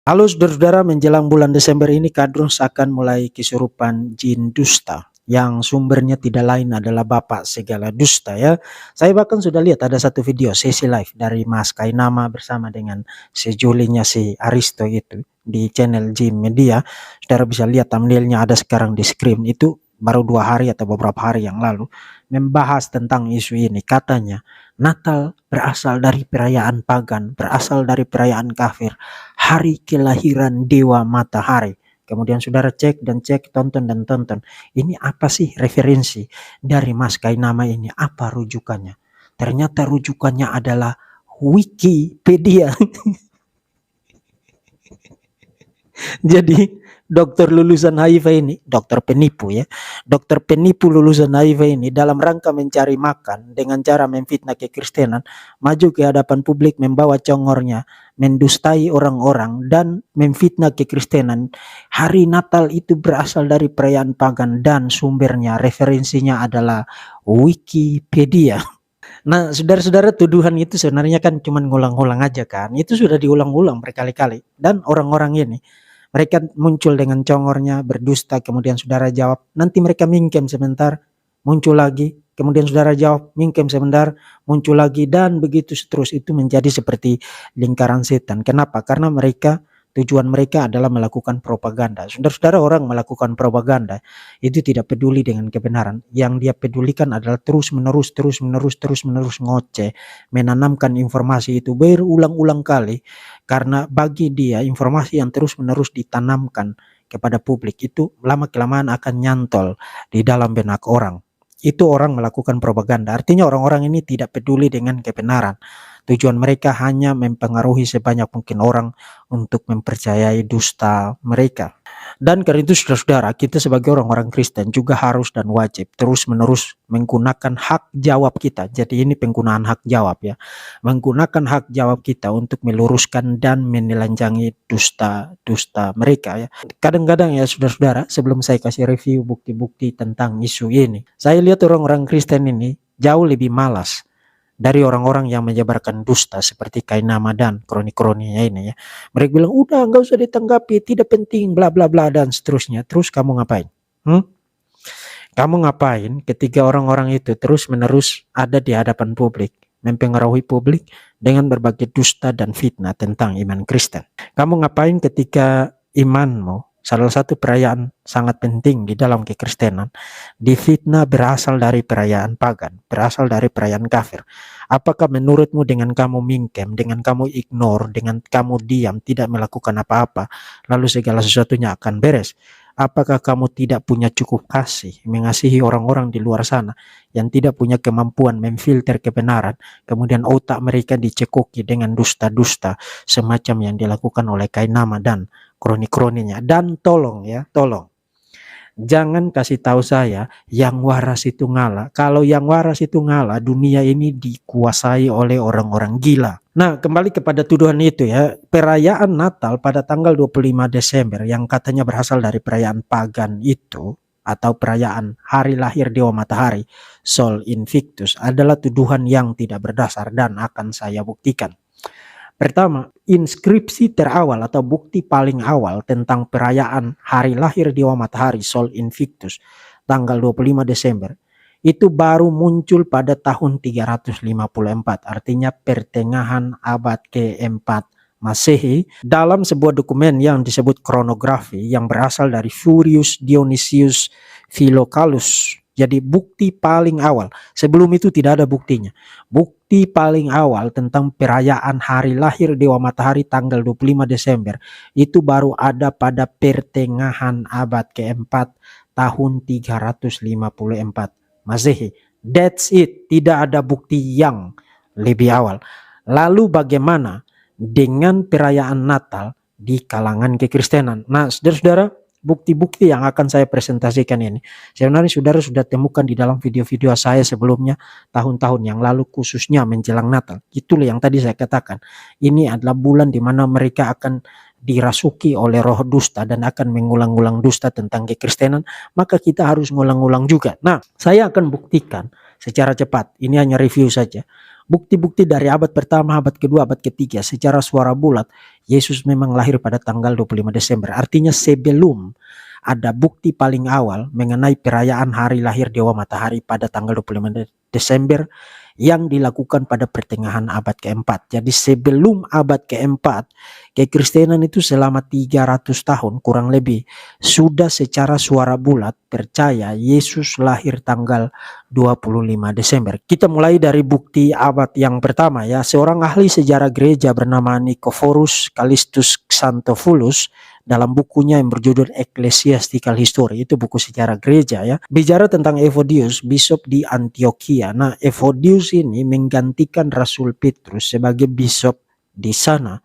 Halo saudara-saudara, menjelang bulan Desember ini Kadrun akan mulai kesurupan jin dusta yang sumbernya tidak lain adalah Bapak segala dusta ya. Saya bahkan sudah lihat ada satu video sesi live dari Mas Kainama bersama dengan sejulinya si Aristo itu di channel Jin Media. Saudara bisa lihat thumbnailnya ada sekarang di screen, itu baru 2 hari atau beberapa hari yang lalu membahas tentang isu ini. Katanya Natal berasal dari perayaan pagan, berasal dari perayaan kafir, hari kelahiran dewa matahari. Kemudian saudara cek dan cek, tonton dan tonton. Ini apa sih referensi dari Mas Kainama ini? Apa rujukannya? Ternyata rujukannya adalah Wikipedia. Jadi dokter lulusan HIV ini, dokter penipu ya, dokter penipu lulusan HIV ini dalam rangka mencari makan dengan cara memfitnah kekristenan, maju ke hadapan publik membawa congornya, mendustai orang-orang dan memfitnah kekristenan. Hari Natal itu berasal dari perayaan pagan dan sumbernya, referensinya adalah Wikipedia. Nah, saudara-saudara, tuduhan itu sebenarnya kan cuma ngulang-ngulang aja kan. Itu sudah diulang-ulang berkali-kali. Dan orang-orang ini, mereka muncul dengan congornya, berdusta, kemudian saudara jawab, nanti mereka mingkem sebentar, muncul lagi, kemudian saudara jawab, mingkem sebentar, muncul lagi, dan begitu terus. Itu menjadi seperti lingkaran setan. Kenapa? Karena tujuan mereka adalah melakukan propaganda. Saudara-saudara, orang melakukan propaganda itu tidak peduli dengan kebenaran. Yang dia pedulikan adalah terus-menerus ngoceh, menanamkan informasi itu berulang-ulang kali. Karena bagi dia informasi yang terus-menerus ditanamkan kepada publik itu lama-kelamaan akan nyantol di dalam benak orang. Itu orang melakukan propaganda. Artinya orang-orang ini tidak peduli dengan kebenaran. Tujuan mereka hanya mempengaruhi sebanyak mungkin orang untuk mempercayai dusta mereka. Dan karena itu saudara-saudara, kita sebagai orang-orang Kristen juga harus dan wajib terus-menerus menggunakan hak jawab kita. Jadi ini penggunaan hak jawab ya. Menggunakan hak jawab kita untuk meluruskan dan menelanjangi dusta-dusta mereka ya. Kadang-kadang ya saudara-saudara, sebelum saya kasih review bukti-bukti tentang isu ini, saya lihat orang-orang Kristen ini jauh lebih malas dari orang-orang yang menyebarkan dusta seperti Kainama dan kroni-kroninya ini ya. Mereka bilang, udah nggak usah ditanggapi, tidak penting, bla bla bla dan seterusnya. Terus kamu ngapain? Kamu ngapain ketika orang-orang itu terus-menerus ada di hadapan publik, mempengaruhi publik dengan berbagai dusta dan fitnah tentang iman Kristen? Kamu ngapain ketika imanmu, salah satu perayaan sangat penting di dalam kekristenan, difitnah berasal dari perayaan pagan, berasal dari perayaan kafir? Apakah menurutmu dengan kamu mingkem, dengan kamu ignore, dengan kamu diam, tidak melakukan apa-apa, lalu segala sesuatunya akan beres? Apakah kamu tidak punya cukup kasih, mengasihi orang-orang di luar sana yang tidak punya kemampuan memfilter kebenaran, kemudian otak mereka dicekoki dengan dusta-dusta semacam yang dilakukan oleh Kainama dan kroni-kroninya? Dan tolong ya, tolong, jangan kasih tahu saya yang waras itu ngalah. Kalau yang waras itu ngalah, dunia ini dikuasai oleh orang-orang gila. Nah, kembali kepada tuduhan itu ya, perayaan Natal pada tanggal 25 Desember yang katanya berasal dari perayaan pagan itu, atau perayaan hari lahir Dewa Matahari, Sol Invictus, adalah tuduhan yang tidak berdasar dan akan saya buktikan. Pertama, inskripsi terawal atau bukti paling awal tentang perayaan hari lahir Dewa Matahari Sol Invictus tanggal 25 Desember itu baru muncul pada tahun 354, artinya pertengahan abad ke-4 Masehi, dalam sebuah dokumen yang disebut kronografi yang berasal dari Furius Dionysius Philocalus. Jadi bukti paling awal, sebelum itu tidak ada buktinya. Bukti paling awal tentang perayaan hari lahir Dewa Matahari tanggal 25 Desember itu baru ada pada pertengahan abad ke-4 tahun 354 Masehi. That's it. Tidak ada bukti yang lebih awal. Lalu bagaimana dengan perayaan Natal di kalangan kekristenan? Nah, saudara-saudara, bukti-bukti yang akan saya presentasikan ini sebenarnya saudara sudah temukan di dalam video-video saya sebelumnya tahun-tahun yang lalu, khususnya menjelang Natal. Itulah yang tadi saya katakan, ini adalah bulan di mana mereka akan dirasuki oleh roh dusta dan akan mengulang-ulang dusta tentang kekristenan, maka kita harus ngulang-ulang juga. Nah, saya akan buktikan secara cepat, ini hanya review saja, bukti-bukti dari abad pertama, abad kedua, abad ketiga secara suara bulat Yesus memang lahir pada tanggal 25 Desember. Artinya sebelum ada bukti paling awal mengenai perayaan hari lahir Dewa Matahari pada tanggal 25 Desember yang dilakukan pada pertengahan abad keempat. Jadi sebelum abad keempat, kekristenan itu selama 300 tahun kurang lebih sudah secara suara bulat percaya Yesus lahir tanggal 25 Desember. Kita mulai dari bukti abad yang pertama ya. Seorang ahli sejarah gereja bernama Nicephorus Callistus Xanthopoulos dalam bukunya yang berjudul Ecclesiastical History, itu buku sejarah gereja ya, bicara tentang Evodius, bishop di Antioquia. Nah, Evodius ini menggantikan Rasul Petrus sebagai bishop di sana.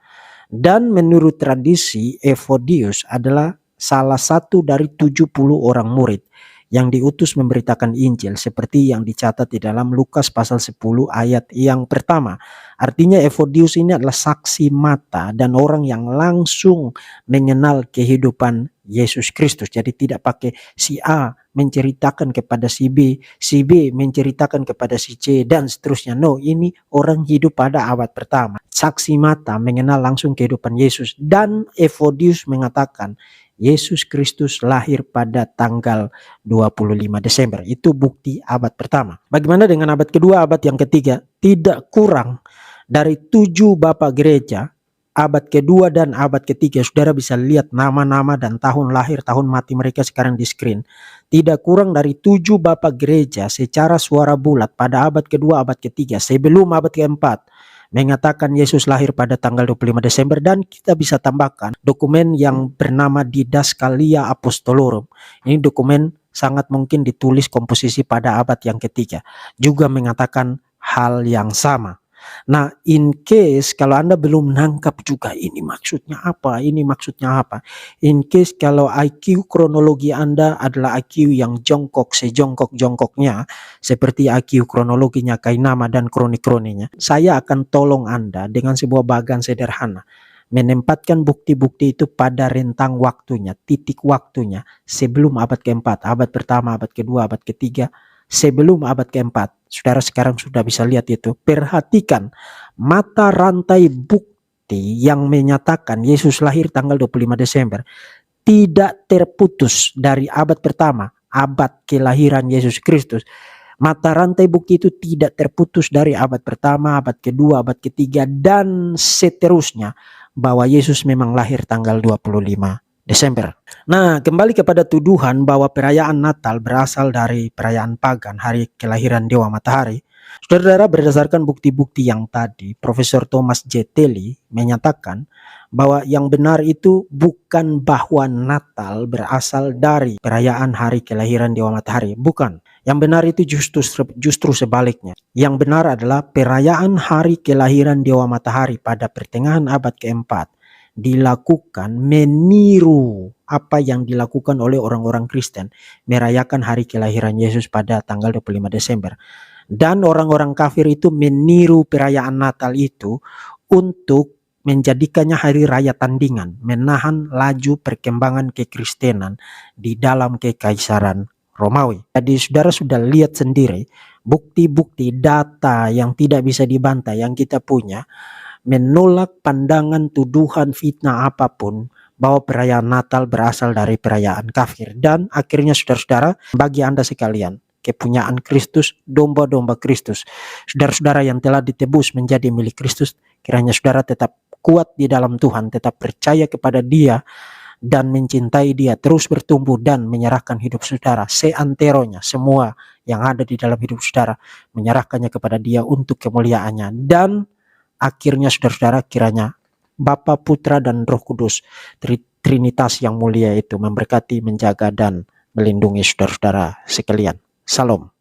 Dan menurut tradisi, Evodius adalah salah satu dari 70 orang murid yang diutus memberitakan Injil seperti yang dicatat di dalam Lukas pasal 10 ayat yang pertama. Artinya Evodius ini adalah saksi mata dan orang yang langsung mengenal kehidupan Yesus Kristus. Jadi tidak pakai si A menceritakan kepada si B menceritakan kepada si C dan seterusnya. No, ini orang hidup pada abad pertama. Saksi mata mengenal langsung kehidupan Yesus. Dan Evodius mengatakan Yesus Kristus lahir pada tanggal 25 Desember. Itu bukti abad pertama. Bagaimana dengan abad kedua, abad yang ketiga? Tidak kurang dari 7 bapak gereja, abad kedua dan abad ketiga. Saudara bisa lihat nama-nama dan tahun lahir, tahun mati mereka sekarang di screen. Tidak kurang dari 7 bapak gereja secara suara bulat pada abad kedua, abad ketiga, sebelum abad keempat, mengatakan Yesus lahir pada tanggal 25 Desember. Dan kita bisa tambahkan dokumen yang bernama Didascalia Apostolorum. Ini dokumen sangat mungkin ditulis komposisi pada abad yang ketiga, juga mengatakan hal yang sama. Nah, in case kalau Anda belum nangkap juga ini maksudnya apa, in case kalau IQ kronologi Anda adalah IQ yang jongkok sejongkok-jongkoknya seperti IQ kronologinya Kainama dan kronik-kroninya, saya akan tolong Anda dengan sebuah bagan sederhana menempatkan bukti-bukti itu pada rentang waktunya, titik waktunya sebelum abad keempat, abad pertama, abad kedua, abad ketiga, sebelum abad keempat. Saudara sekarang sudah bisa lihat itu. Perhatikan mata rantai bukti yang menyatakan Yesus lahir tanggal 25 Desember tidak terputus dari abad pertama, abad kelahiran Yesus Kristus. Mata rantai bukti itu tidak terputus dari abad pertama, abad kedua, abad ketiga, dan seterusnya, bahwa Yesus memang lahir tanggal 25 Desember. Nah, kembali kepada tuduhan bahwa perayaan Natal berasal dari perayaan pagan, hari kelahiran Dewa Matahari. Saudara-saudara, berdasarkan bukti-bukti yang tadi, Profesor Thomas J. Telly menyatakan bahwa yang benar itu bukan bahwa Natal berasal dari perayaan hari kelahiran Dewa Matahari. Bukan. Yang benar itu justru sebaliknya. Yang benar adalah perayaan hari kelahiran Dewa Matahari pada pertengahan abad keempat dilakukan meniru apa yang dilakukan oleh orang-orang Kristen, merayakan hari kelahiran Yesus pada tanggal 25 Desember. Dan orang-orang kafir itu meniru perayaan Natal itu untuk menjadikannya hari raya tandingan, menahan laju perkembangan kekristenan di dalam kekaisaran Romawi. Jadi saudara sudah lihat sendiri bukti-bukti data yang tidak bisa dibantah yang kita punya menolak pandangan, tuduhan, fitnah apapun bahwa perayaan Natal berasal dari perayaan kafir. Dan akhirnya saudara-saudara, bagi Anda sekalian, kepunyaan Kristus, domba-domba Kristus, saudara-saudara yang telah ditebus menjadi milik Kristus, kiranya saudara tetap kuat di dalam Tuhan, tetap percaya kepada Dia dan mencintai Dia, terus bertumbuh dan menyerahkan hidup saudara seanteronya, semua yang ada di dalam hidup saudara, menyerahkannya kepada Dia untuk kemuliaannya. Dan akhirnya saudara-saudara, kiranya Bapa, Putra, dan Roh Kudus, Trinitas yang mulia itu memberkati, menjaga, dan melindungi saudara-saudara sekalian. Salam.